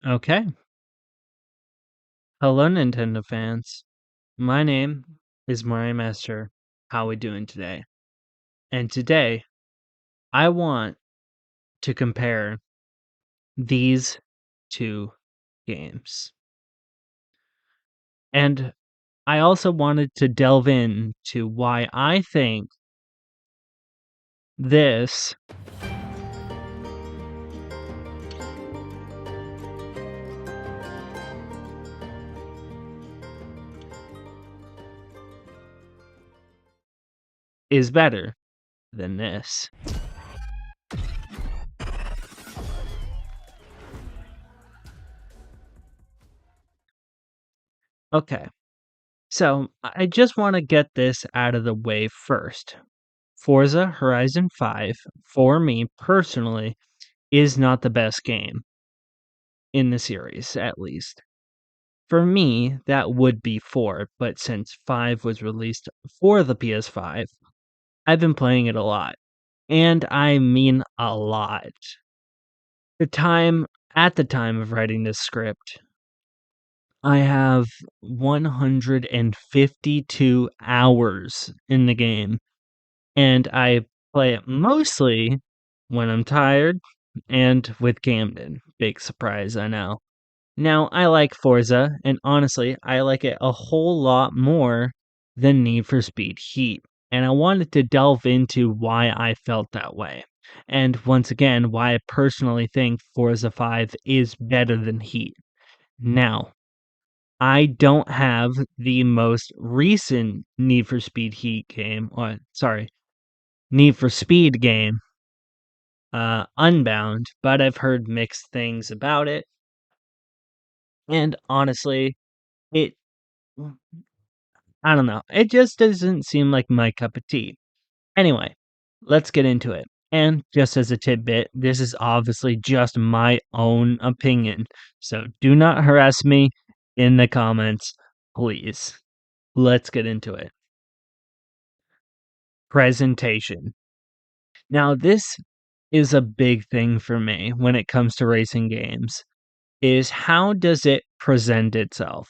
Okay. Hello, Nintendo fans. My name is Mario Master. How we doing today? And today, I want to compare these two games. And I also wanted to delve into why I think this is better than this. Okay. So, I just want to get this out of the way first. Forza Horizon 5, for me personally, is not the best game in the series, at least. For me, that would be 4, but since 5 was released for the PS5, I've been playing it a lot. And I mean a lot. The time at the time of writing this script, I have 152 hours in the game, and I play it mostly when I'm tired and with Camden. Big surprise, I know. Now, I like Forza, and honestly, I like it a whole lot more than Need for Speed Heat. And I wanted to delve into why I felt that way. And once again, why I personally think Forza 5 is better than Heat. Now, I don't have the most recent Need for Speed Heat game, or sorry, Need for Speed game, Unbound, but I've heard mixed things about it. And honestly, it I don't know. It just doesn't seem like my cup of tea. Anyway, let's get into it. And just as a tidbit, this is obviously just my own opinion. So do not harass me in the comments, please. Let's get into it. Presentation. Now, this is a big thing for me when it comes to racing games is how does it present itself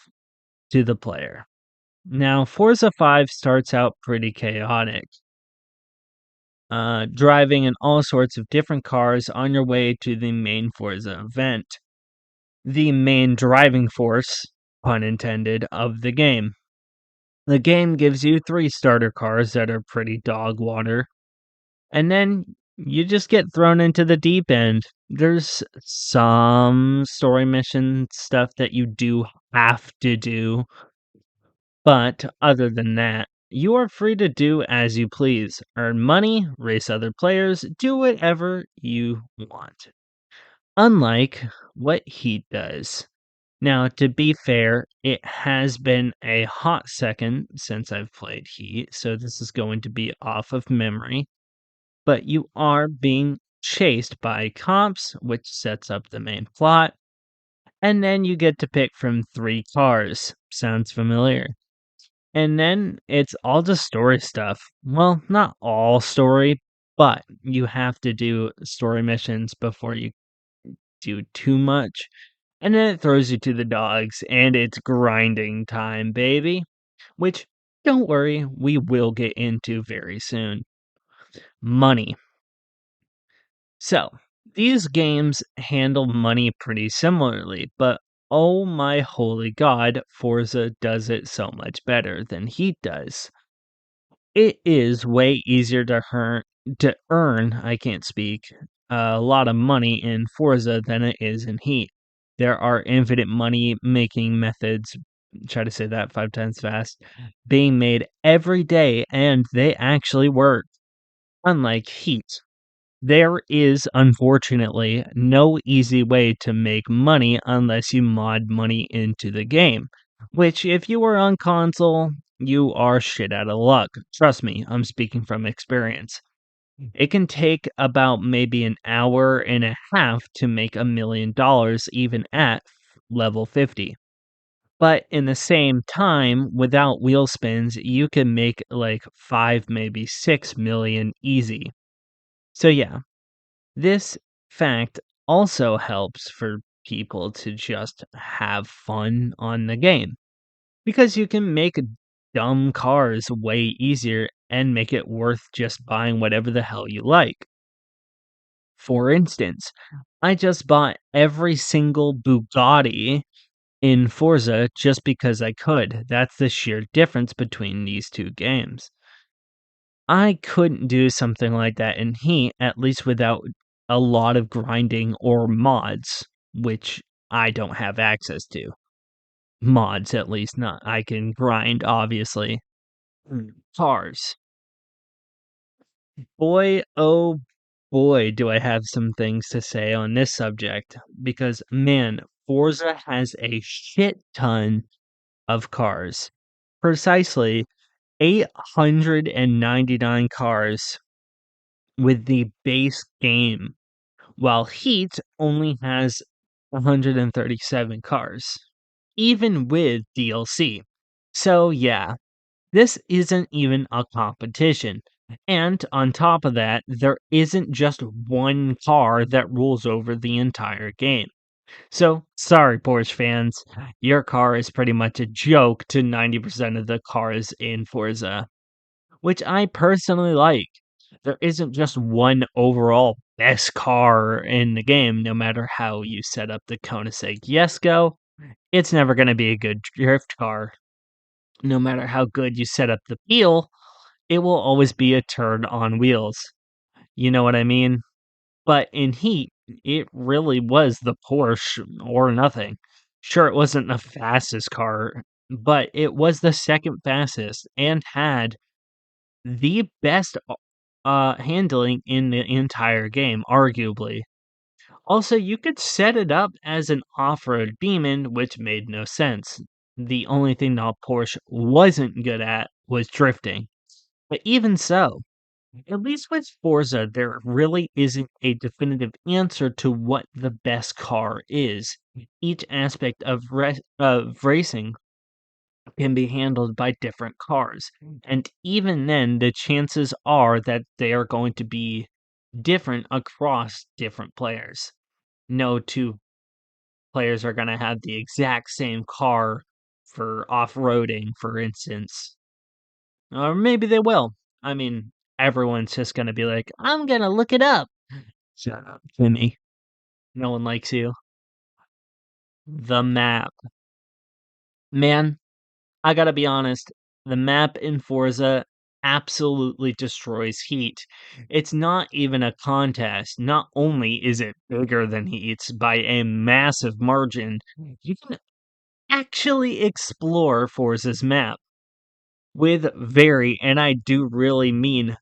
to the player? Now, Forza 5 starts out pretty chaotic. Driving in all sorts of different cars on your way to the main Forza event. The main driving force, pun intended, of the game. The game gives you 3 starter cars that are pretty dog water, and then you just get thrown into the deep end. There's some story mission stuff that you do have to do, but other than that, you are free to do as you please. Earn money, race other players, do whatever you want. Unlike what Heat does. Now, to be fair, it has been a hot second since I've played Heat, so this is going to be off of memory. But you are being chased by cops, which sets up the main plot. And then you get to pick from 3 cars. Sounds familiar? And then it's all just story stuff. Well, not all story, but you have to do story missions before you do too much. And then it throws you to the dogs, and it's grinding time, baby. Which, don't worry, we will get into very soon. Money. So, these games handle money pretty similarly, but oh my holy god, Forza does it so much better than Heat does. It is way easier to earn, I can't speak, a lot of money in Forza than it is in Heat. There are infinite money making methods, try to say that 5 times fast, being made every day, and they actually work. Unlike Heat, there is unfortunately no easy way to make money unless you mod money into the game. Which, if you are on console, you are shit out of luck. Trust me, I'm speaking from experience. It can take about maybe an hour and a half to make $1 million even at level 50. But in the same time, without wheel spins, you can make like 5, maybe 6 million easy. So yeah, this fact also helps for people to just have fun on the game because you can make dumb cars way easier and make it worth just buying whatever the hell you like. For instance, I just bought every single Bugatti in Forza just because I could. That's the sheer difference between these two games. I couldn't do something like that in Heat, at least without a lot of grinding or mods, which I don't have access to. Mods, at least, not I can grind, obviously. Cars. Boy, oh boy, do I have some things to say on this subject because, man, Forza has a shit ton of cars. Precisely 899 cars with the base game, while Heat only has 137 cars, even with DLC. So, yeah, this isn't even a competition. And on top of that, there isn't just one car that rules over the entire game. So, sorry, Porsche fans, your car is pretty much a joke to 90% of the cars in Forza, which I personally like. There isn't just one overall best car in the game, no matter how you set up the Koenigsegg Jesko. It's never going to be a good drift car. No matter how good you set up the wheel, it will always be a turd on wheels. You know what I mean? But in Heat, it really was the Porsche or nothing. Sure, it wasn't the fastest car, but it was the second fastest and had the best handling in the entire game, arguably. Also, you could set it up as an off-road demon, which made no sense. The only thing the Porsche wasn't good at was drifting. But even so, at least with Forza, there really isn't a definitive answer to what the best car is. Each aspect of racing can be handled by different cars. And even then, the chances are that they are going to be different across different players. No two players are going to have the exact same car for off roading, for instance. Or maybe they will. I mean, everyone's just going to be like, I'm going to look it up. Shut up, Timmy. No one likes you. The map. Man, I gotta be honest, the map in Forza absolutely destroys Heat. It's not even a contest. Not only is it bigger than Heat's by a massive margin, you can actually explore Forza's map with very, and I do really mean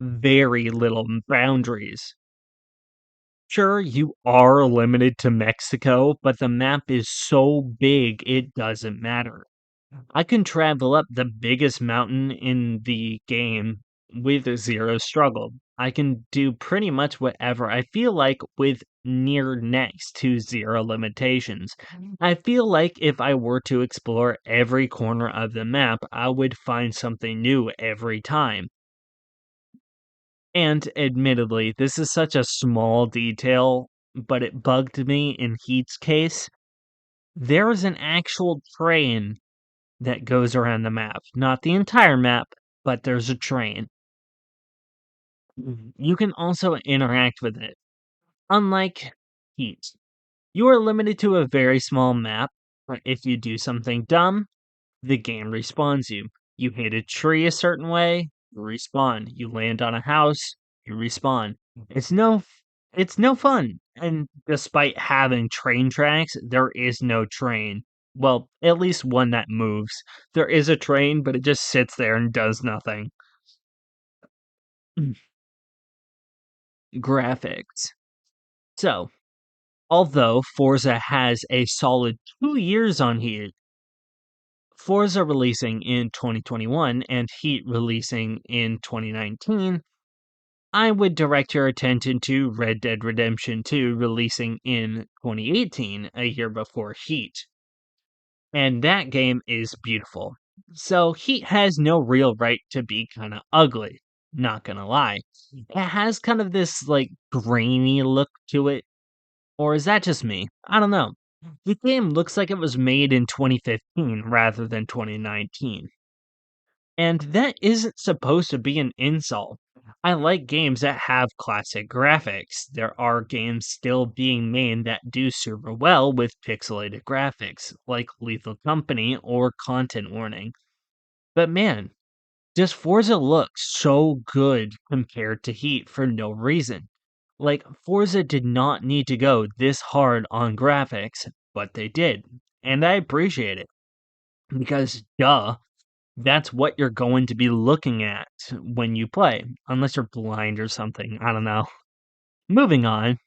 very little boundaries. Sure, you are limited to Mexico, but the map is so big it doesn't matter. I can travel up the biggest mountain in the game with zero struggle. I can do pretty much whatever I feel like with near next to zero limitations. I feel like if I were to explore every corner of the map, I would find something new every time. And admittedly, this is such a small detail, but it bugged me in Heat's case. There is an actual train that goes around the map. Not the entire map, but there's a train. You can also interact with it. Unlike Heat, you are limited to a very small map. But if you do something dumb, the game respawns you. You hit a tree a certain way, you respawn. You land on a house, you respawn. It's no fun. And despite having train tracks, there is no train. Well, at least one that moves. There is a train, but it just sits there and does nothing. Graphics. So, although Forza has a solid 2 years on here, Forza releasing in 2021 and Heat releasing in 2019, I would direct your attention to Red Dead Redemption 2 releasing in 2018, a year before Heat. And that game is beautiful. So Heat has no real right to be kind of ugly, not gonna lie. It has kind of this like grainy look to it, Or is that just me? I don't know. The game looks like it was made in 2015 rather than 2019. And that isn't supposed to be an insult. I like games that have classic graphics. There are games still being made that do super well with pixelated graphics, like Lethal Company or Content Warning. But man, does Forza look so good compared to Heat for no reason? Like, Forza did not need to go this hard on graphics, but they did. And I appreciate it. Because, duh, that's what you're going to be looking at when you play, unless you're blind or something. I don't know. Moving on.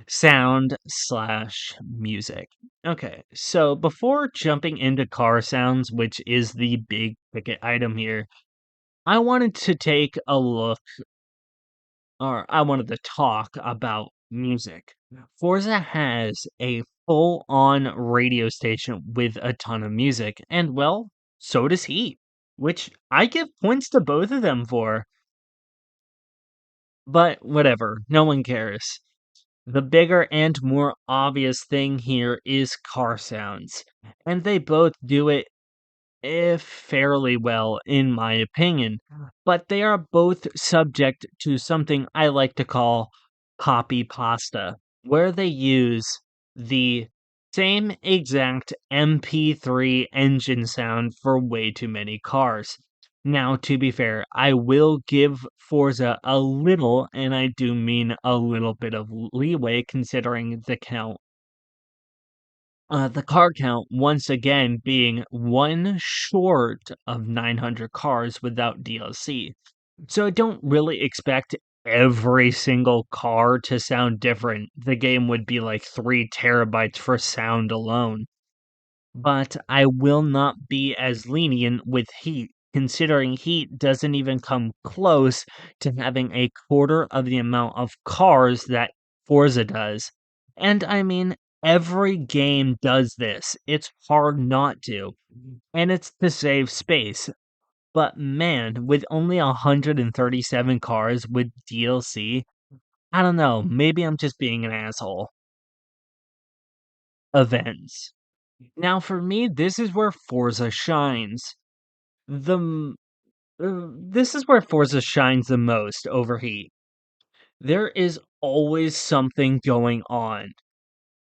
Sound slash music. Okay, so before jumping into car sounds, which is the big ticket item here, I wanted to take a look, or I wanted to talk about music. Forza has a full on radio station with a ton of music, and well, so does Heat, which I give points to both of them for. But whatever, no one cares. The bigger and more obvious thing here is car sounds, and they both do it if fairly well, in my opinion, but they are both subject to something I like to call copy pasta, where they use the same exact MP3 engine sound for way too many cars. Now, to be fair, I will give Forza a little, and I do mean a little bit of leeway considering the car count once again being one short of 900 cars without DLC. So I don't really expect every single car to sound different. The game would be like 3 terabytes for sound alone. But I will not be as lenient with Heat, considering Heat doesn't even come close to having a quarter of the amount of cars that Forza does. And I mean, every game does this. It's hard not to. And it's to save space. But man, with only 137 cars with DLC, I don't know, maybe I'm just being an asshole. Events. Now, for me, this is where Forza shines. This is where Forza shines the most over Heat. There is always something going on.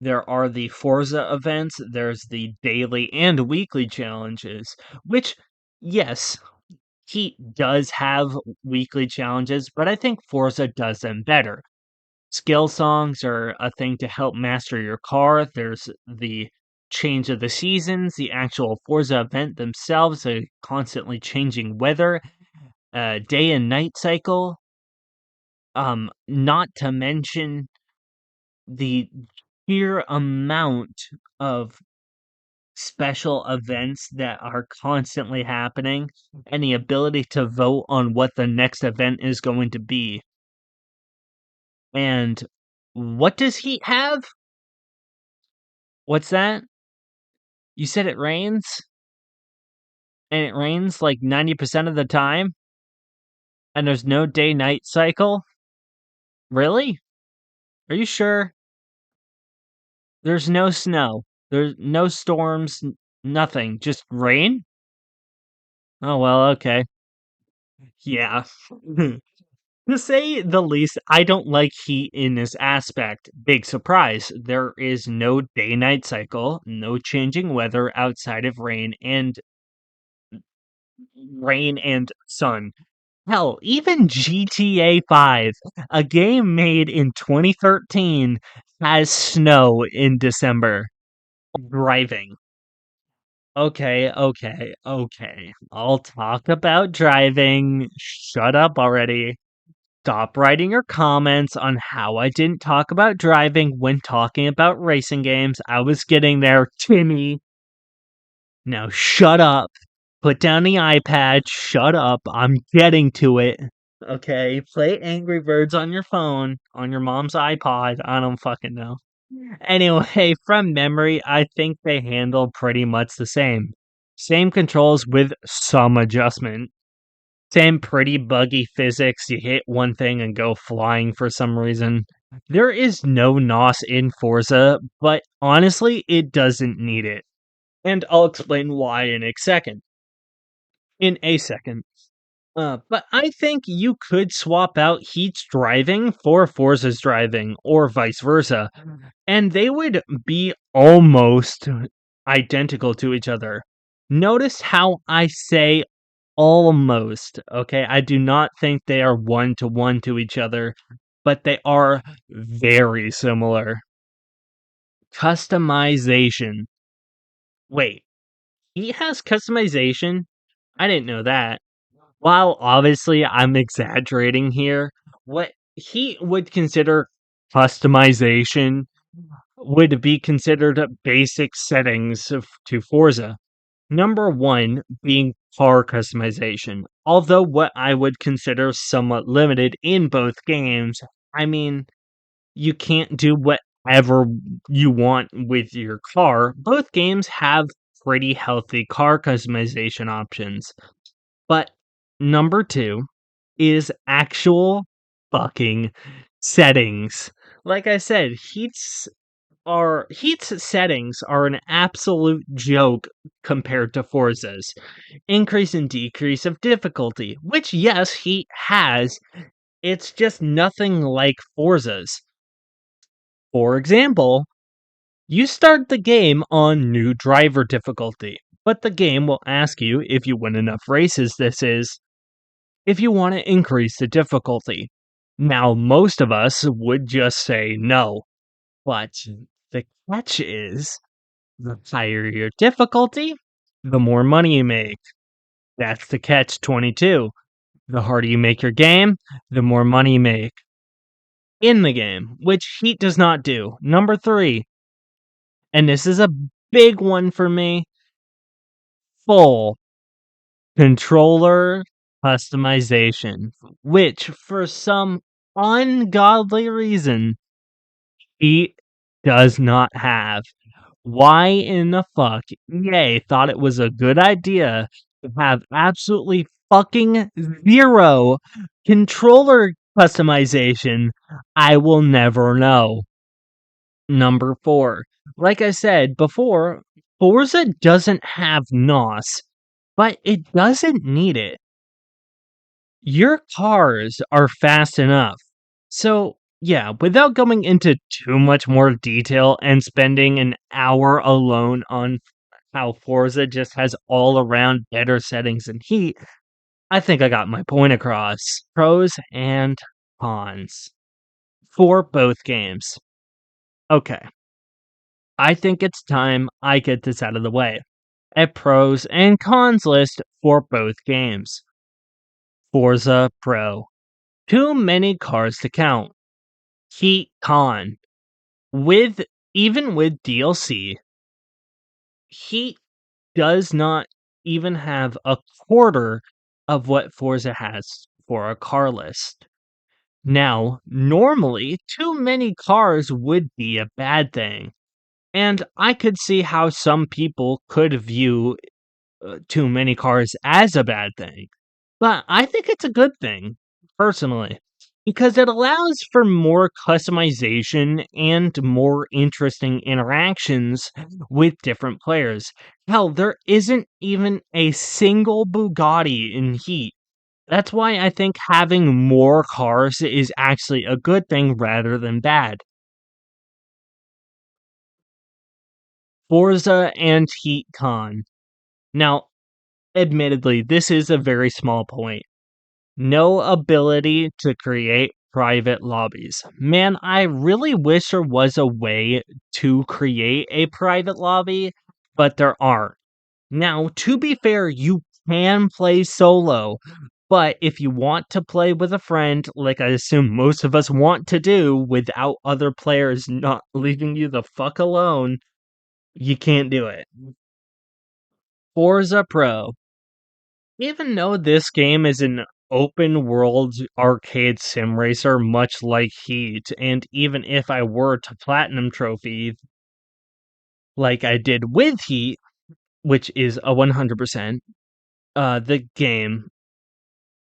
There are the Forza events, there's the daily and weekly challenges, which, yes, Heat does have weekly challenges, but I think Forza does them better. Skill songs are a thing to help master your car. There's the change of the seasons, the actual Forza event themselves, a constantly changing weather, day and night cycle. Not to mention the sheer amount of special events that are constantly happening and the ability to vote on what the next event is going to be. And what does Heat have? What's that? You said it rains? And it rains like 90% of the time? And there's no day night cycle? Really? Are you sure? There's no snow. There's no storms, nothing. Just rain? Oh, well, okay. Yeah. To say the least, I don't like heat in this aspect. Big surprise. There is no day night cycle, no changing weather outside of rain and sun. Hell, even GTA 5, a game made in 2013, has snow in December. Driving. Okay. I'll talk about driving. Shut up already. Stop writing your comments on how I didn't talk about driving when talking about racing games. I was getting there, Timmy. Now shut up. Put down the iPad. Shut up. I'm getting to it. Okay, play Angry Birds on your phone, on your mom's iPod. I don't fucking know. Anyway, from memory, I think they handle pretty much the same. Same controls with some adjustment. Same pretty buggy physics. You hit one thing and go flying for some reason. There is no NOS in Forza, but honestly, it doesn't need it. And I'll explain why in a second. In a second. But I think you could swap out Heat's driving for Forza's driving, or vice versa, and they would be almost identical to each other. Notice how I say almost, okay? I do not think they are one to one to each other, but they are very similar. Customization. Wait, he has customization? I didn't know that. While obviously I'm exaggerating here, what he would consider customization would be considered basic settings to Forza. Number one being car customization. Although what I would consider somewhat limited in both games, I mean, you can't do whatever you want with your car. Both games have pretty healthy car customization options. But number 2 is actual fucking settings. Like I said, Heat's settings are an absolute joke compared to Forza's. Increase and decrease of difficulty, which yes, Heat has. It's just nothing like Forza's. For example, you start the game on new driver difficulty, but the game will ask you if you win enough races, this is, if you want to increase the difficulty. Now, most of us would just say no, but the catch is the higher your difficulty, the more money you make. That's the catch 22. The harder you make your game, the more money you make in the game, which Heat does not do. Number 3, and this is a big one for me, full controller customization, which for some ungodly reason Heat does not have. Why in the fuck EA thought it was a good idea to have absolutely fucking zero controller customization, I will never know. Number 4. Like I said before, Forza doesn't have NOS, but it doesn't need it. Your cars are fast enough. So, yeah, without going into too much more detail and spending an hour alone on how Forza just has all around better settings than Heat, I think I got my point across. Pros and cons for both games. Okay, I think it's time I get this out of the way. A pros and cons list for both games. Forza Pro. Too many cars to count. Heat con. With even with DLC, Heat does not even have a quarter of what Forza has for a car list. Now, normally, too many cars would be a bad thing. And I could see how some people could view too many cars as a bad thing. But I think it's a good thing, personally, because it allows for more customization and more interesting interactions with different players. Hell, there isn't even a single Bugatti in Heat. That's why I think having more cars is actually a good thing rather than bad. Forza and Heat Con. Now, admittedly, this is a very small point. No ability to create private lobbies. Man, I really wish there was a way to create a private lobby, but there aren't. Now, to be fair, you can play solo, but if you want to play with a friend, like I assume most of us want to do without other players not leaving you the fuck alone, you can't do it. Forza Pro. Even though this game is an open world arcade sim racer, much like Heat, and even if I were to platinum trophy like I did with Heat, which is a 100%, the game,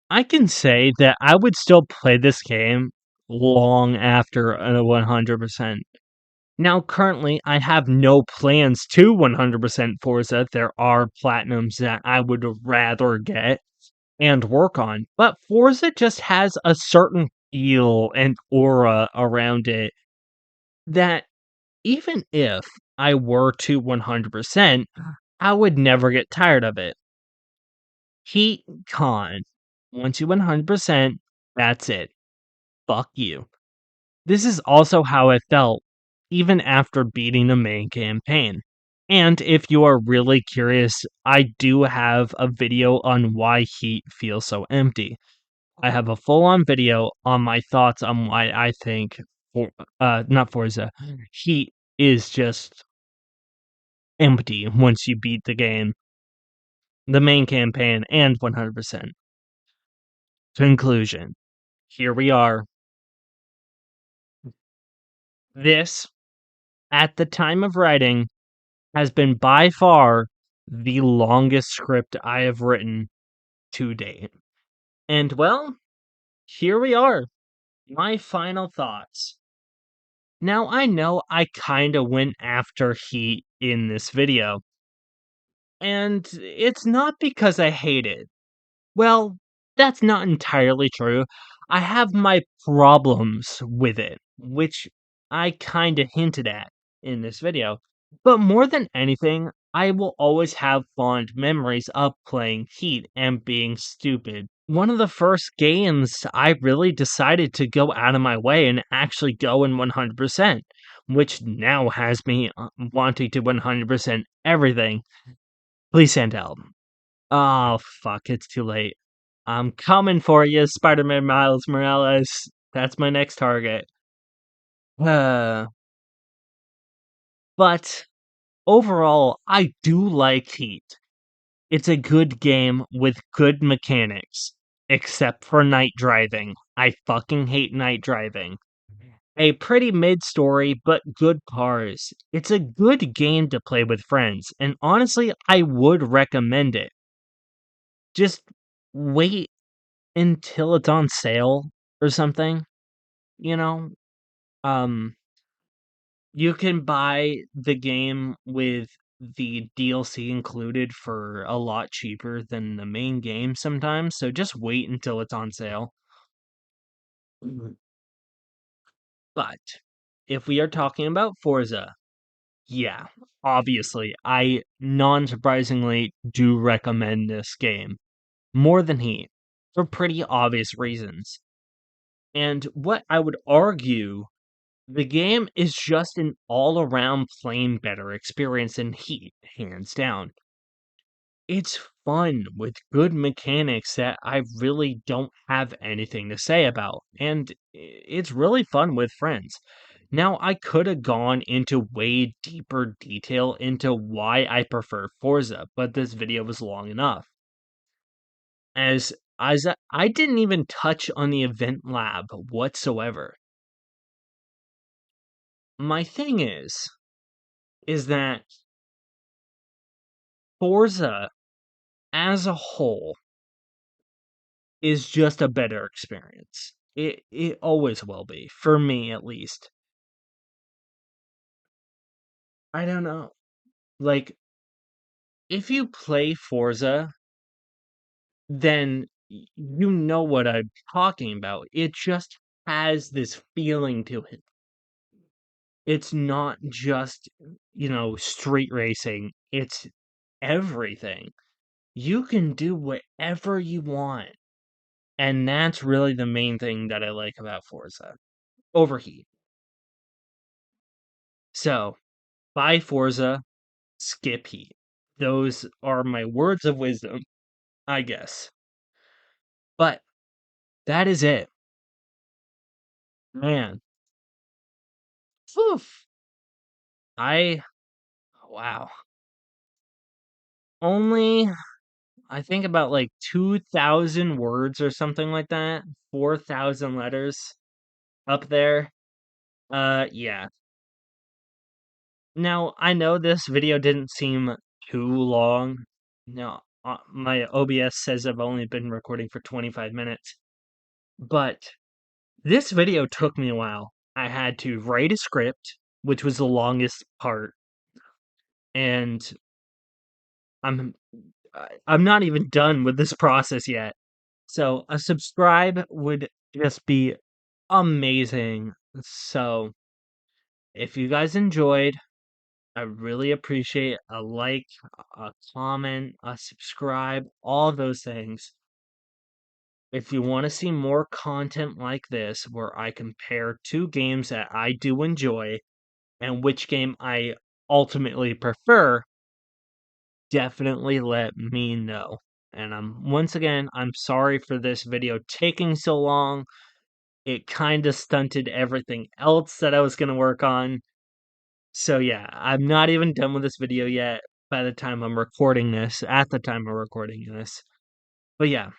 I can say that I would still play this game long after a 100%. Now, currently, I have no plans to 100% Forza. There are platinums that I would rather get and work on, but Forza just has a certain feel and aura around it that even if I were to 100%, I would never get tired of it. Heat con. Once you 100%, that's it. Fuck you. This is also how I felt even after beating the main campaign. And if you are really curious, I do have a video on why Heat feels so empty. I have a full-on video on my thoughts on why I think for not Forza, Heat is just empty once you beat the game, the main campaign, and 100%. Conclusion. Here we are. This, at the time of writing, has been by far the longest script I have written to date. And well, here we are. My final thoughts. Now, I know I kinda went after Heat in this video, and it's not because I hate it. Well, that's not entirely true. I have my problems with it, which I kinda hinted at in this video. But more than anything, I will always have fond memories of playing Heat and being stupid. One of the first games I really decided to go out of my way and actually go in 100%, which now has me wanting to 100% everything. Please send help. Oh, fuck, it's too late. I'm coming for you, Spider-Man Miles Morales. That's my next target. Uh, but overall, I do like Heat. It's a good game with good mechanics, except for night driving. I fucking hate night driving. A pretty mid story, but good cars. It's a good game to play with friends, and honestly, I would recommend it. Just wait until it's on sale or something, you know? Um, you can buy the game with the DLC included for a lot cheaper than the main game sometimes, so just wait until it's on sale. Mhm. But if we are talking about Forza, yeah, obviously, I non-surprisingly do recommend this game more than Heat for pretty obvious reasons. And what I would argue, the game is just an all-around plain better experience than Heat, hands down. It's fun with good mechanics that I really don't have anything to say about, and it's really fun with friends. Now, I could have gone into way deeper detail into why I prefer Forza, but this video was long enough. I didn't even touch on the event lab whatsoever. My thing is that Forza as a whole is just a better experience. It always will be, for me at least. I don't know. Like, if you play Forza, then you know what I'm talking about. It just has this feeling to it. It's not just, street racing. It's everything. You can do whatever you want. And that's really the main thing that I like about Forza. Overheat. So, buy Forza, skip Heat. Those are my words of wisdom, I guess. But that is it. Man. Phew. I wow. Only I think about like 2,000 words or something like that. 4,000 letters up there. Yeah. Now, I know this video didn't seem too long. No, my OBS says I've only been recording for 25 minutes. But This video took me a while. I had to write a script, which was the longest part, and I'm I'm not even done with this process yet. So a subscribe would just be amazing. So if you guys enjoyed, I really appreciate a like, a comment, a subscribe, all those things. If you want to see more content like this, where I compare two games that I do enjoy and which game I ultimately prefer, definitely let me know. And once again, I'm sorry for this video taking so long. It kind of stunted everything else that I was going to work on. So yeah, I'm not even done with this video yet by the time I'm recording this, at the time I'm recording this. But yeah,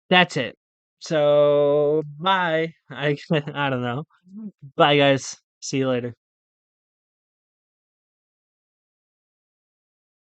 that's it. So bye. I I don't know. Bye guys. See you later.